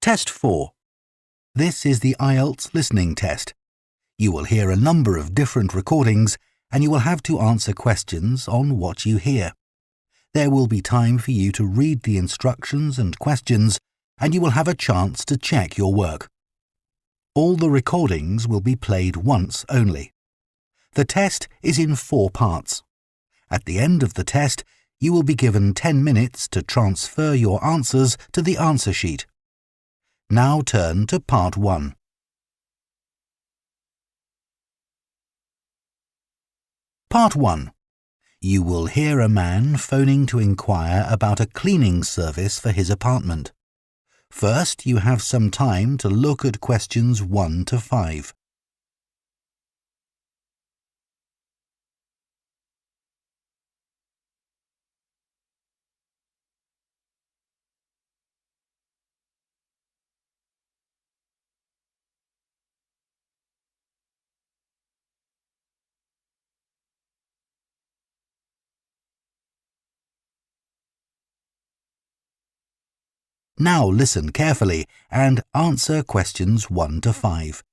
Test 4. This is the IELTS listening test. You will hear a number of different recordings and you will have to answer questions on what you hear. There will be time for you to read the instructions and questions and you will have a chance to check your work. All the recordings will be played once only. The test is in 4 parts. At the end of the test, you will be given 10 minutes to transfer your answers to the answer sheet. Now turn to Part 1. Part 1. You will hear a man phoning to inquire about a cleaning service for his apartment. First, you have some time to look at questions 1 to 5. Now listen carefully and answer questions 1 to 5.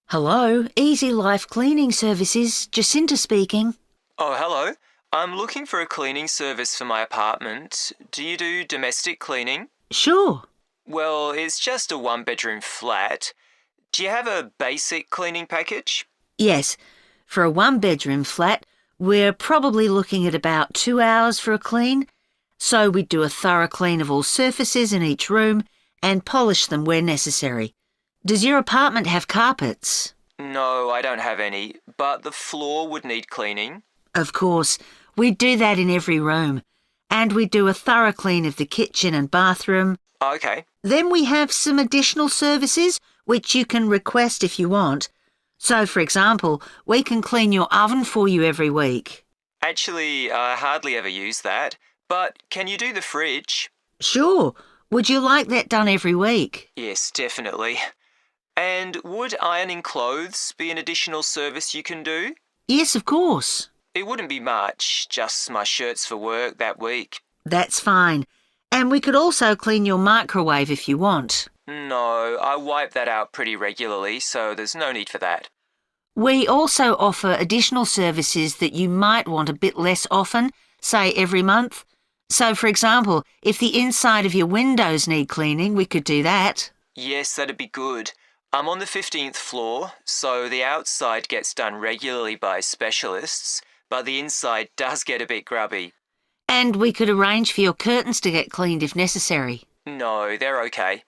Hello, Easy Life Cleaning Services, Jacinta speaking. Oh, hello. I'm looking for a cleaning service for my apartment. Do you do domestic cleaning? Sure. Well, it's just a 1-bedroom flat. Do you have a basic cleaning package? Yes, for a 1-bedroom flat, we're probably looking at about 2 hours for a clean. So we do a thorough clean of all surfaces in each room and polish them where necessary. Does your apartment have carpets? No, I don't have any, but the floor would need cleaning. Of course, we do that in every room. And we do a thorough clean of the kitchen and bathroom. Okay. Then we have some additional services which you can request if you want. So, for example, we can clean your oven for you every week. Actually, I hardly ever use that. But can you do the fridge? Sure. Would you like that done every week? Yes, definitely. And would ironing clothes be an additional service you can do? Yes, of course. It wouldn't be much, just my shirts for work that week. That's fine. And we could also clean your microwave if you want. No, I wipe that out pretty regularly, so there's no need for that. We also offer additional services that you might want a bit less often, say every month. So, for example, if the inside of your windows need cleaning, we could do that. Yes, that'd be good. I'm on the 15th floor, so the outside gets done regularly by specialists, but the inside does get a bit grubby. And we could arrange for your curtains to get cleaned if necessary. No, they're okay.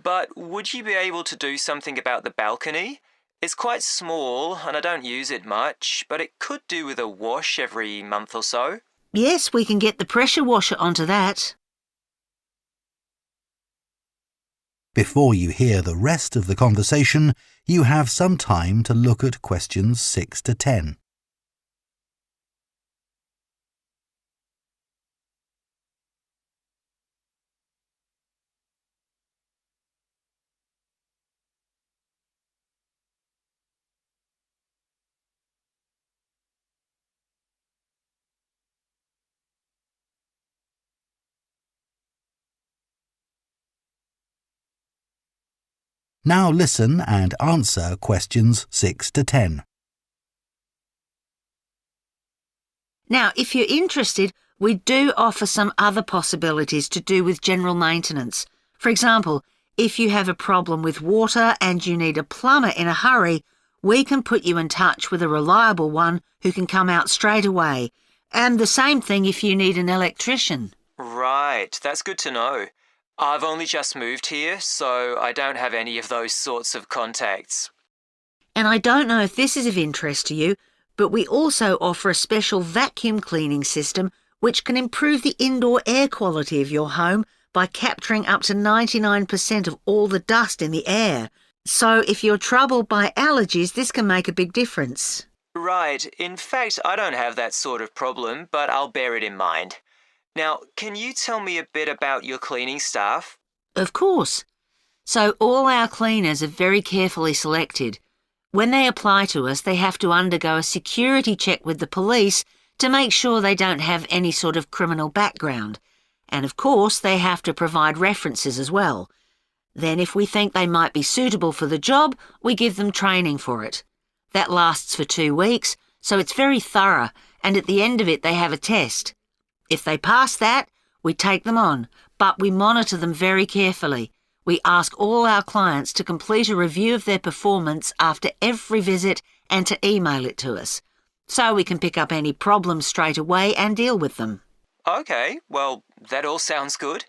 But would you be able to do something about the balcony? It's quite small and I don't use it much, but it could do with a wash every month or so. Yes, we can get the pressure washer onto that. Before you hear the rest of the conversation, you have some time to look at questions 6 to 10. Now listen and answer questions 6 to 10. Now, if you're interested, we do offer some other possibilities to do with general maintenance. For example, if you have a problem with water and you need a plumber in a hurry, we can put you in touch with a reliable one who can come out straight away. And the same thing if you need an electrician. Right, that's good to know. I've only just moved here, so I don't have any of those sorts of contacts. And I don't know if this is of interest to you, but we also offer a special vacuum cleaning system which can improve the indoor air quality of your home by capturing up to 99% of all the dust in the air. So if you're troubled by allergies, this can make a big difference. Right, in fact, I don't have that sort of problem, but I'll bear it in mind. Now, can you tell me a bit about your cleaning staff? Of course. So all our cleaners are very carefully selected. When they apply to us, they have to undergo a security check with the police to make sure they don't have any sort of criminal background. And of course, they have to provide references as well. Then if we think they might be suitable for the job, we give them training for it. That lasts for 2 weeks, so it's very thorough, and at the end of it they have a test. If they pass that, we take them on, but we monitor them very carefully. We ask all our clients to complete a review of their performance after every visit and to email it to us, so we can pick up any problems straight away and deal with them. Okay, well, that all sounds good.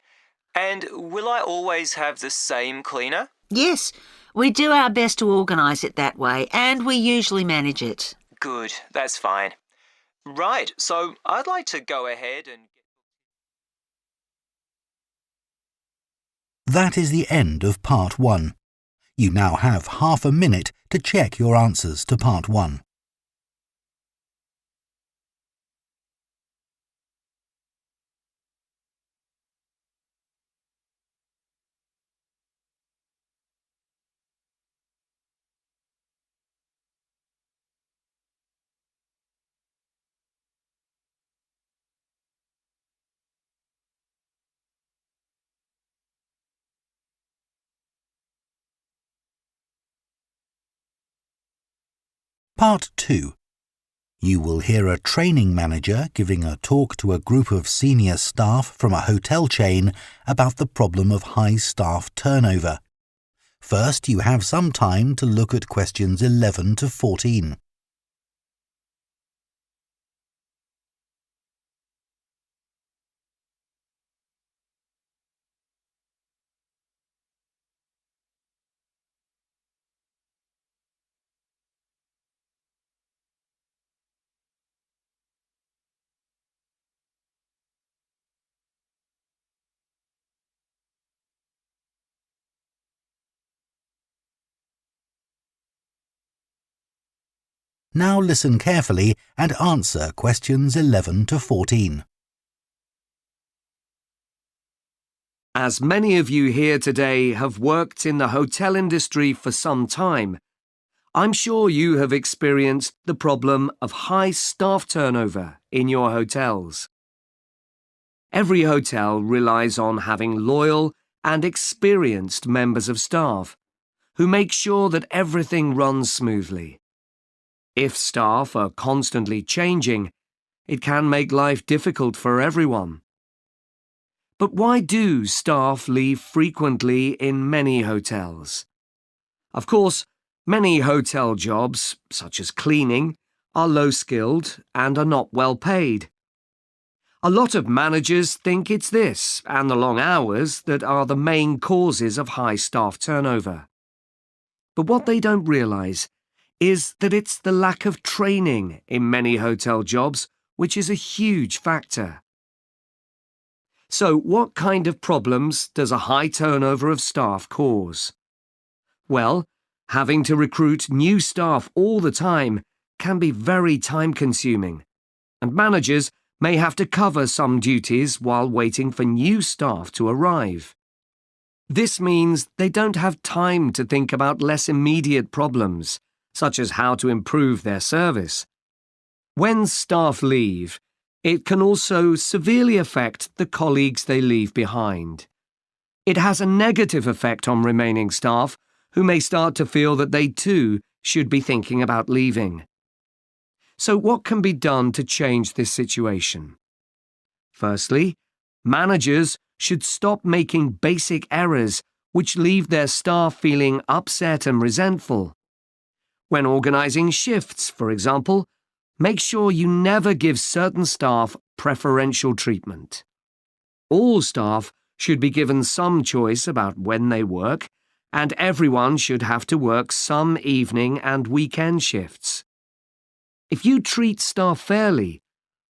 And will I always have the same cleaner? Yes, we do our best to organise it that way, and we usually manage it. Good, that's fine. Right, so I'd like to go ahead and... That is the end of Part 1. You now have half a minute to check your answers to Part 1. Part 2. You will hear a training manager giving a talk to a group of senior staff from a hotel chain about the problem of high staff turnover. First, you have some time to look at questions 11 to 14. Now listen carefully and answer questions 11 to 14. As many of you here today have worked in the hotel industry for some time, I'm sure you have experienced the problem of high staff turnover in your hotels. Every hotel relies on having loyal and experienced members of staff who make sure that everything runs smoothly. If staff are constantly changing, it can make life difficult for everyone. But why do staff leave frequently in many hotels? Of course, many hotel jobs, such as cleaning, are low-skilled and are not well paid. A lot of managers think it's this and the long hours that are the main causes of high staff turnover. But what they don't realise is that it's the lack of training in many hotel jobs which is a huge factor. So what kind of problems does a high turnover of staff cause? Well, having to recruit new staff all the time can be very time-consuming, and managers may have to cover some duties while waiting for new staff to arrive. This means they don't have time to think about less immediate problems, such as how to improve their service. When staff leave, it can also severely affect the colleagues they leave behind. It has a negative effect on remaining staff, who may start to feel that they too should be thinking about leaving. So what can be done to change this situation? Firstly, managers should stop making basic errors which leave their staff feeling upset and resentful. When organising shifts, for example, make sure you never give certain staff preferential treatment. All staff should be given some choice about when they work, and everyone should have to work some evening and weekend shifts. If you treat staff fairly,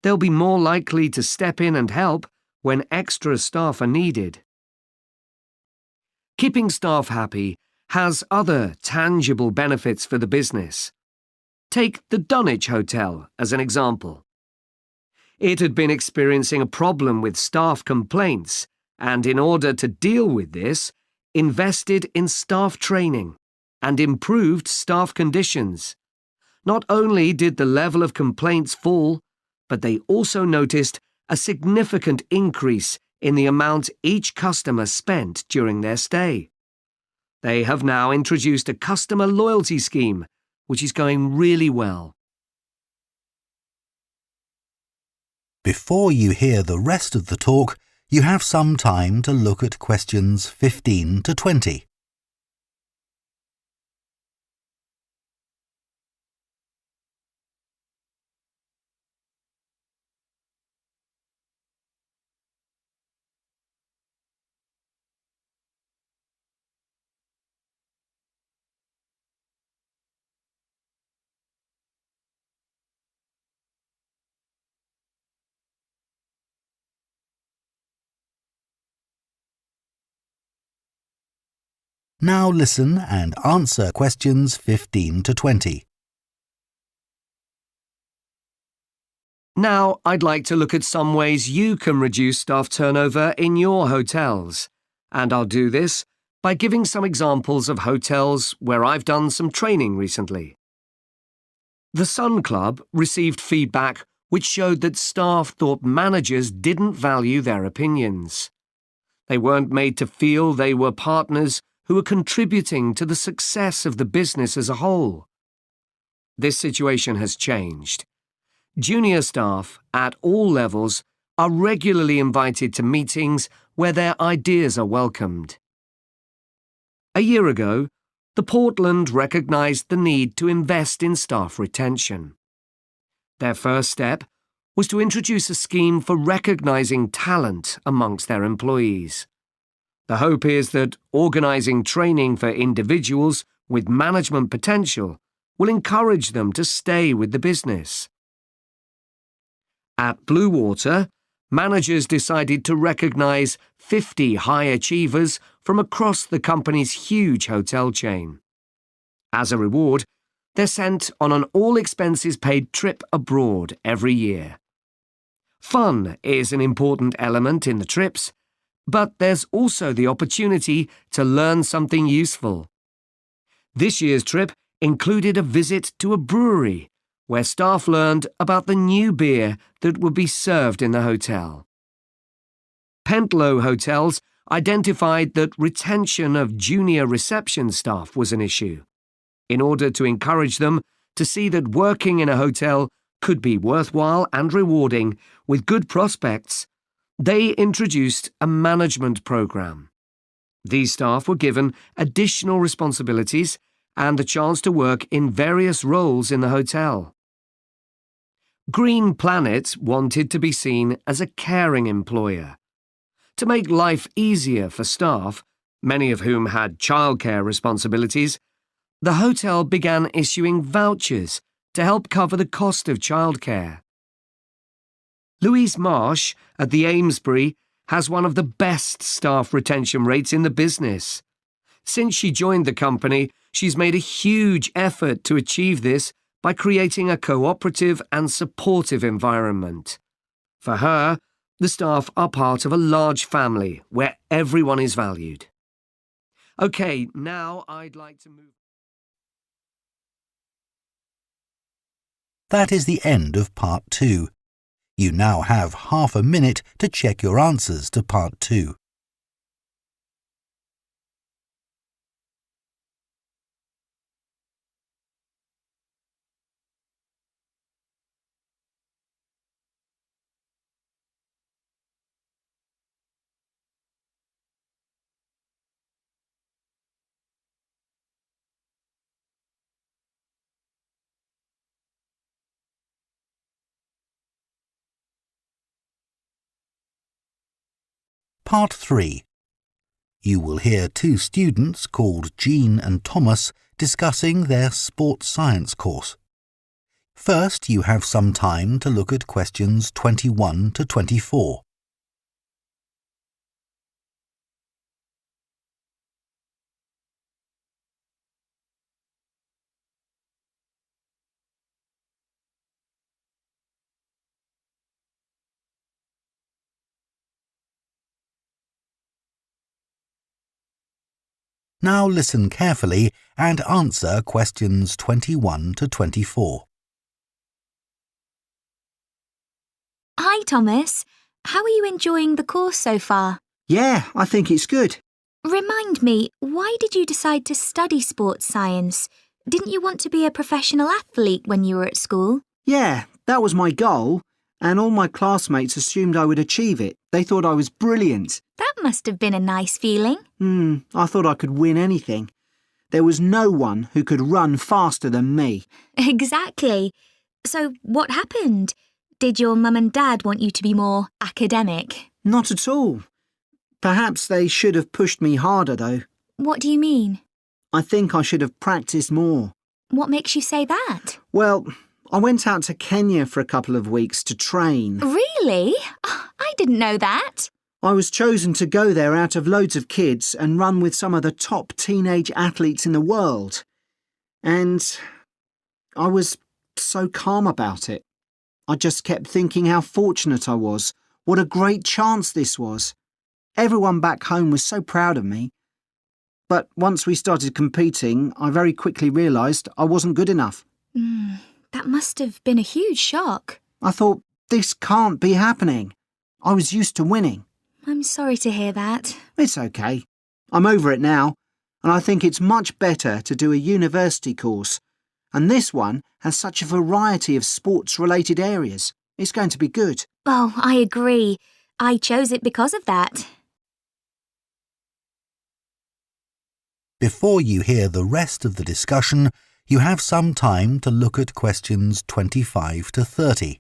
they'll be more likely to step in and help when extra staff are needed. Keeping staff happy has other tangible benefits for the business. Take the Dunwich Hotel as an example. It had been experiencing a problem with staff complaints, and in order to deal with this, invested in staff training and improved staff conditions. Not only did the level of complaints fall, but they also noticed a significant increase in the amount each customer spent during their stay. They have now introduced a customer loyalty scheme, which is going really well. Before you hear the rest of the talk, you have some time to look at questions 15 to 20. Now listen and answer questions 15 to 20. Now I'd like to look at some ways you can reduce staff turnover in your hotels. And I'll do this by giving some examples of hotels where I've done some training recently. The Sun Club received feedback which showed that staff thought managers didn't value their opinions. They weren't made to feel they were partners who were contributing to the success of the business as a whole. This situation has changed. Junior staff at all levels are regularly invited to meetings where their ideas are welcomed. A year ago, the Portland recognised the need to invest in staff retention. Their first step was to introduce a scheme for recognising talent amongst their employees. The hope is that organising training for individuals with management potential will encourage them to stay with the business. At Bluewater, managers decided to recognise 50 high achievers from across the company's huge hotel chain. As a reward, they're sent on an all-expenses-paid trip abroad every year. Fun is an important element in the trips, but there's also the opportunity to learn something useful. This year's trip included a visit to a brewery, where staff learned about the new beer that would be served in the hotel. Pentlow Hotels identified that retention of junior reception staff was an issue. In order to encourage them to see that working in a hotel could be worthwhile and rewarding with good prospects, they introduced a management program. These staff were given additional responsibilities and the chance to work in various roles in the hotel. Green Planet wanted to be seen as a caring employer. To make life easier for staff, many of whom had childcare responsibilities, the hotel began issuing vouchers to help cover the cost of childcare. Louise Marsh at the Amesbury has one of the best staff retention rates in the business. Since she joined the company, she's made a huge effort to achieve this by creating a cooperative and supportive environment. For her, the staff are part of a large family where everyone is valued. OK, now I'd like to move... That is the end of Part 2. You now have half a minute to check your answers to Part 2. Part 3. You will hear two students called Jean and Thomas discussing their sports science course. First, you have some time to look at questions 21 to 24. Now listen carefully and answer questions 21 to 24. Hi, Thomas. How are you enjoying the course so far? Yeah, I think it's good. Remind me, why did you decide to study sports science? Didn't you want to be a professional athlete when you were at school? Yeah, that was my goal, and all my classmates assumed I would achieve it. They thought I was brilliant. That must have been a nice feeling. I thought I could win anything. There was no one who could run faster than me. Exactly. So what happened? Did your mum and dad want you to be more academic? Not at all. Perhaps they should have pushed me harder, though. What do you mean? I think I should have practiced more. What makes you say that? Well, I went out to Kenya for a couple of weeks to train. Really? I didn't know that. I was chosen to go there out of loads of kids and run with some of the top teenage athletes in the world. And I was so calm about it. I just kept thinking how fortunate I was. What a great chance this was. Everyone back home was so proud of me. But once we started competing, I very quickly realised I wasn't good enough. That must have been a huge shock. I thought, this can't be happening. I was used to winning. I'm sorry to hear that. It's okay. I'm over it now, and I think it's much better to do a university course. And this one has such a variety of sports-related areas. It's going to be good. Oh, I agree. I chose it because of that. Before you hear the rest of the discussion, you have some time to look at questions 25 to 30.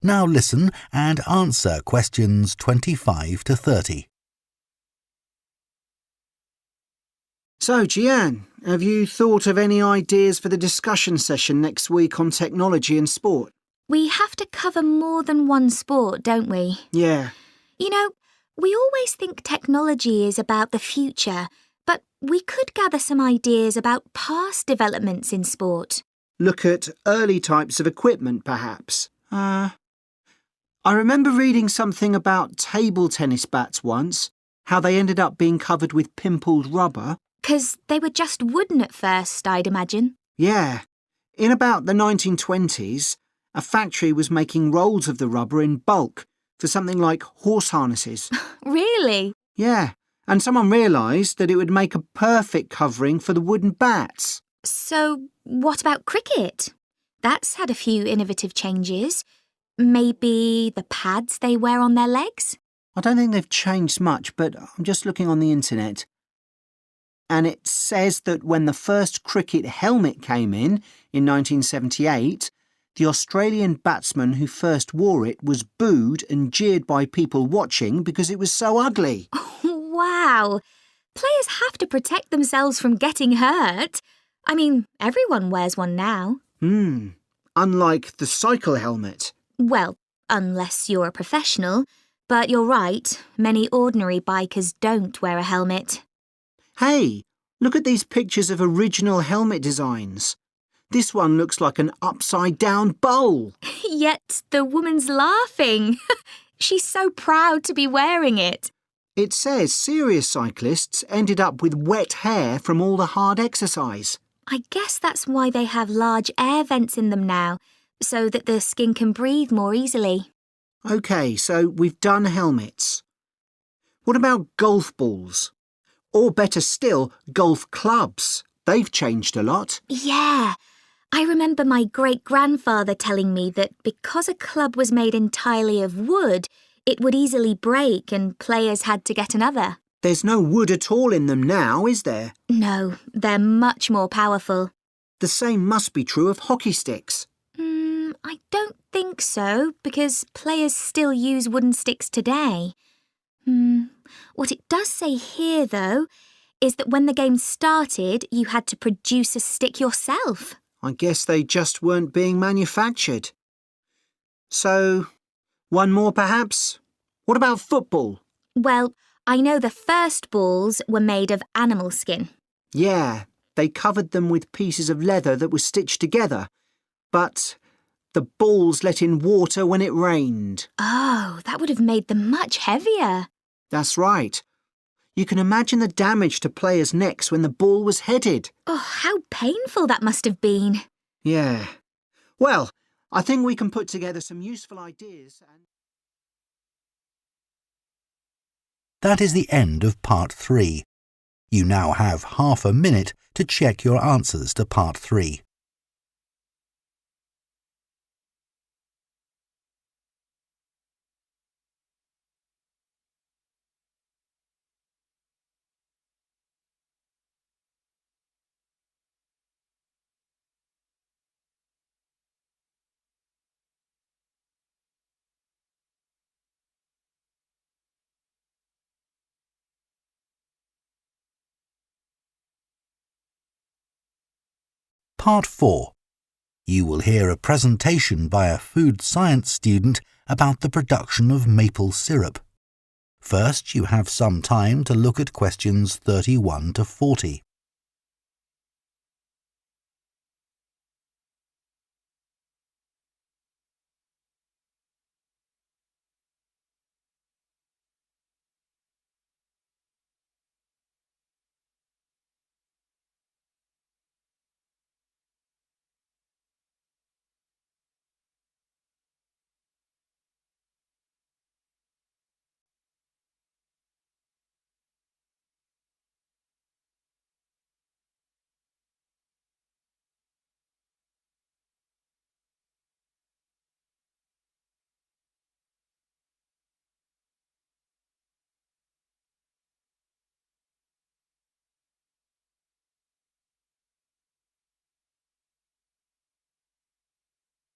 Now listen and answer questions 25 to 30. So, Jian, have you thought of any ideas for the discussion session next week on technology and sport? We have to cover more than one sport, don't we? Yeah. You know, we always think technology is about the future, but we could gather some ideas about past developments in sport. Look at early types of equipment, perhaps. I remember reading something about table tennis bats once, how they ended up being covered with pimpled rubber. 'Cause they were just wooden at first, I'd imagine. Yeah. In about the 1920s, a factory was making rolls of the rubber in bulk for something like horse harnesses. Really? Yeah, and someone realised that it would make a perfect covering for the wooden bats. So, what about cricket? That's had a few innovative changes. Maybe the pads they wear on their legs? I don't think they've changed much, but I'm just looking on the internet. And it says that when the first cricket helmet came in 1978, the Australian batsman who first wore it was booed and jeered by people watching because it was so ugly. Wow! Players have to protect themselves from getting hurt. I mean, everyone wears one now. Unlike the cycle helmet. Well, unless you're a professional. But you're right, many ordinary bikers don't wear a helmet. Hey, look at these pictures of original helmet designs. This one looks like an upside-down bowl. Yet the woman's laughing. She's so proud to be wearing it. It says serious cyclists ended up with wet hair from all the hard exercise. I guess that's why they have large air vents in them now, so that the skin can breathe more easily. OK, so we've done helmets. What about golf balls? Or better still, golf clubs. They've changed a lot. Yeah. I remember my great-grandfather telling me that because a club was made entirely of wood, it would easily break and players had to get another. There's no wood at all in them now, is there? No, they're much more powerful. The same must be true of hockey sticks. I don't think so, because players still use wooden sticks today. What it does say here, though, is that when the game started, you had to produce a stick yourself. I guess they just weren't being manufactured. So, one more perhaps? What about football? Well, I know the first balls were made of animal skin. Yeah, they covered them with pieces of leather that were stitched together. But the balls let in water when it rained. Oh, that would have made them much heavier. That's right. You can imagine the damage to players' necks when the ball was headed. Oh, how painful that must have been. Yeah. Well, I think we can put together some useful ideas and... That is the end of Part 3. You now have half a minute to check your answers to Part 3. Part 4. You will hear a presentation by a food science student about the production of maple syrup. First, you have some time to look at questions 31 to 40.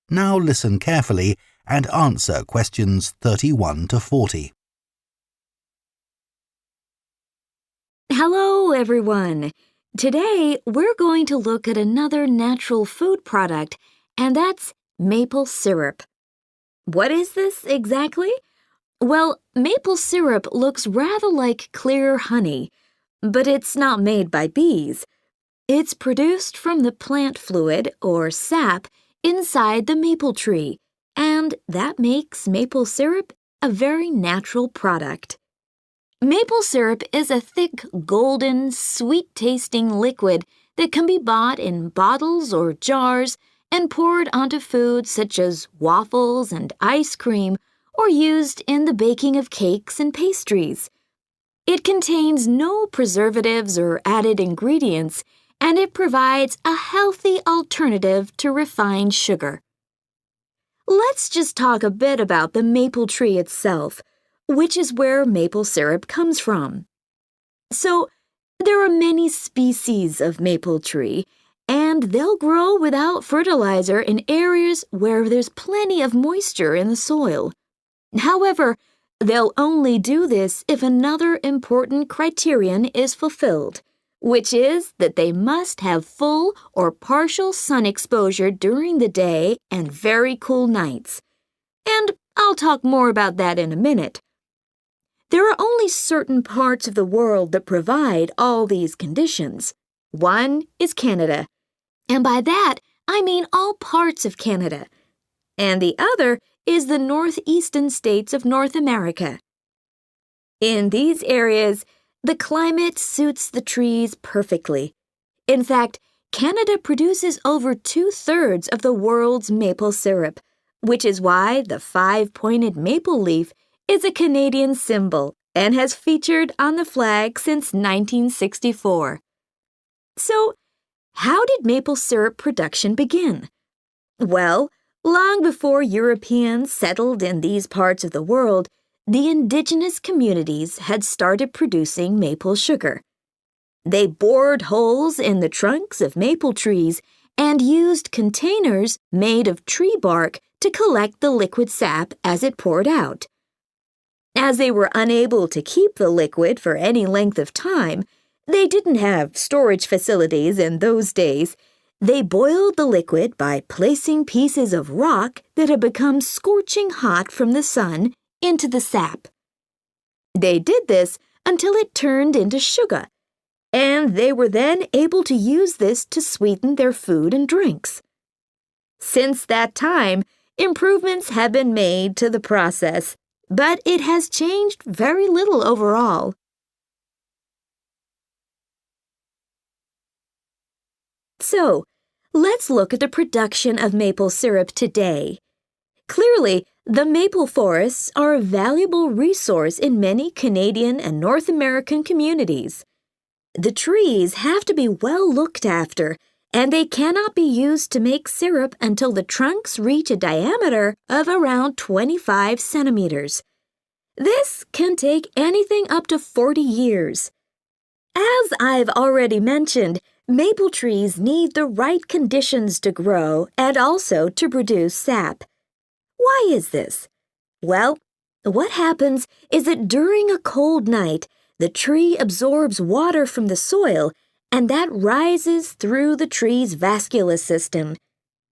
Now listen carefully and answer questions 31 to 40. Hello, everyone. Today, we're going to look at another natural food product, and that's maple syrup. What is this exactly? Well, maple syrup looks rather like clear honey, but it's not made by bees. It's produced from the plant fluid, or sap, inside the maple tree, and that makes maple syrup a very natural product. Maple syrup is a thick, golden, sweet-tasting liquid that can be bought in bottles or jars and poured onto foods such as waffles and ice cream, or used in the baking of cakes and pastries. It contains no preservatives or added ingredients, and it provides a healthy alternative to refined sugar. Let's just talk a bit about the maple tree itself, which is where maple syrup comes from. So, there are many species of maple tree, and they'll grow without fertilizer in areas where there's plenty of moisture in the soil. However, they'll only do this if another important criterion is fulfilled, which is that they must have full or partial sun exposure during the day and very cool nights. And I'll talk more about that in a minute. There are only certain parts of the world that provide all these conditions. One is Canada, and by that I mean all parts of Canada. And the other is the northeastern states of North America. In these areas, the climate suits the trees perfectly. In fact, Canada produces over 2/3 of the world's maple syrup, which is why the 5-pointed maple leaf is a Canadian symbol and has featured on the flag since 1964. So, how did maple syrup production begin? Well, long before Europeans settled in these parts of the world, the indigenous communities had started producing maple sugar. They bored holes in the trunks of maple trees and used containers made of tree bark to collect the liquid sap as it poured out. As they were unable to keep the liquid for any length of time, they didn't have storage facilities in those days. They boiled the liquid by placing pieces of rock that had become scorching hot from the sun into the sap. They did this until it turned into sugar, and they were then able to use this to sweeten their food and drinks. Since that time, improvements have been made to the process, but it has changed very little overall. So, let's look at the production of maple syrup today. Clearly, the maple forests are a valuable resource in many Canadian and North American communities. The trees have to be well looked after, and they cannot be used to make syrup until the trunks reach a diameter of around 25 centimeters. This can take anything up to 40 years. As I've already mentioned, maple trees need the right conditions to grow and also to produce sap. Why is this? Well, what happens is that during a cold night, the tree absorbs water from the soil, and that rises through the tree's vascular system.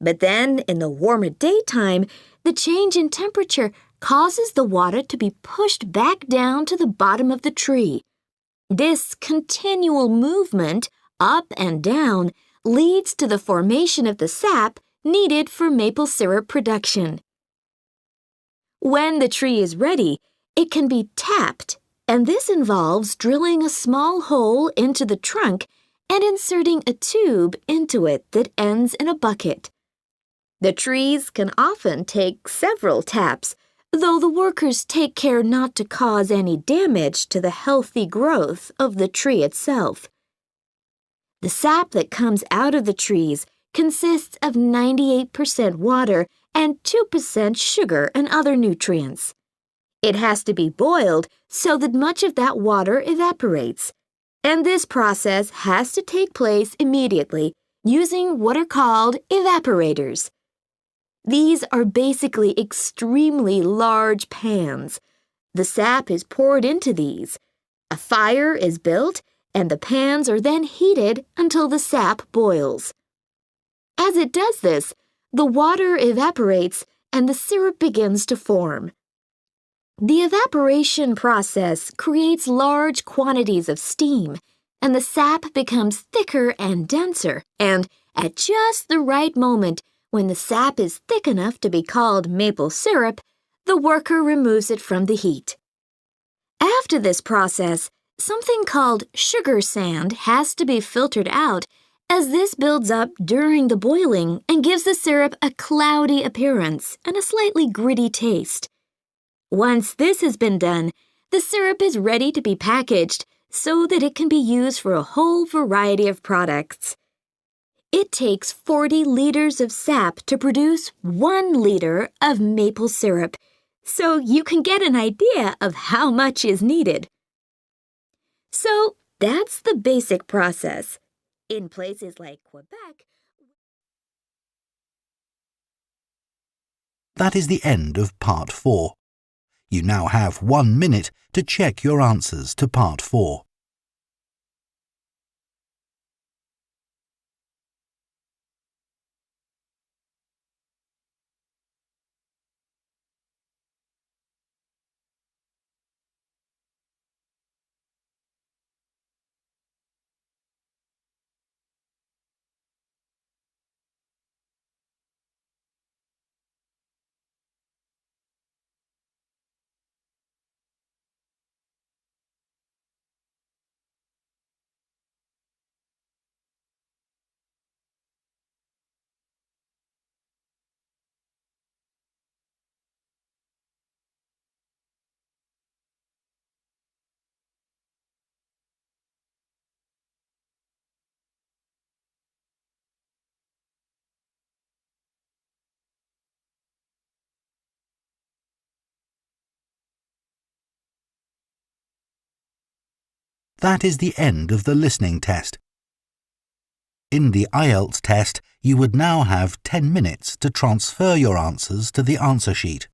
But then, in the warmer daytime, the change in temperature causes the water to be pushed back down to the bottom of the tree. This continual movement, up and down, leads to the formation of the sap needed for maple syrup production. When the tree is ready, it can be tapped, and this involves drilling a small hole into the trunk and inserting a tube into it that ends in a bucket. The trees can often take several taps, though the workers take care not to cause any damage to the healthy growth of the tree itself. The sap that comes out of the trees consists of 98% water and 2% sugar and other nutrients. It has to be boiled so that much of that water evaporates, and this process has to take place immediately using what are called evaporators. These are basically extremely large pans. The sap is poured into these. A fire is built, and the pans are then heated until the sap boils. As it does this, the water evaporates and the syrup begins to form. The evaporation process creates large quantities of steam, and the sap becomes thicker and denser, and at just the right moment, when the sap is thick enough to be called maple syrup, the worker removes it from the heat. After this process, something called sugar sand has to be filtered out, as this builds up during the boiling and gives the syrup a cloudy appearance and a slightly gritty taste. Once this has been done, the syrup is ready to be packaged so that it can be used for a whole variety of products. It takes 40 liters of sap to produce 1 liter of maple syrup, so you can get an idea of how much is needed. So that's the basic process. In places like Quebec, That is the end of Part 4. You now have 1 minute to check your answers to Part 4. That is the end of the listening test. In the IELTS test, you would now have 10 minutes to transfer your answers to the answer sheet.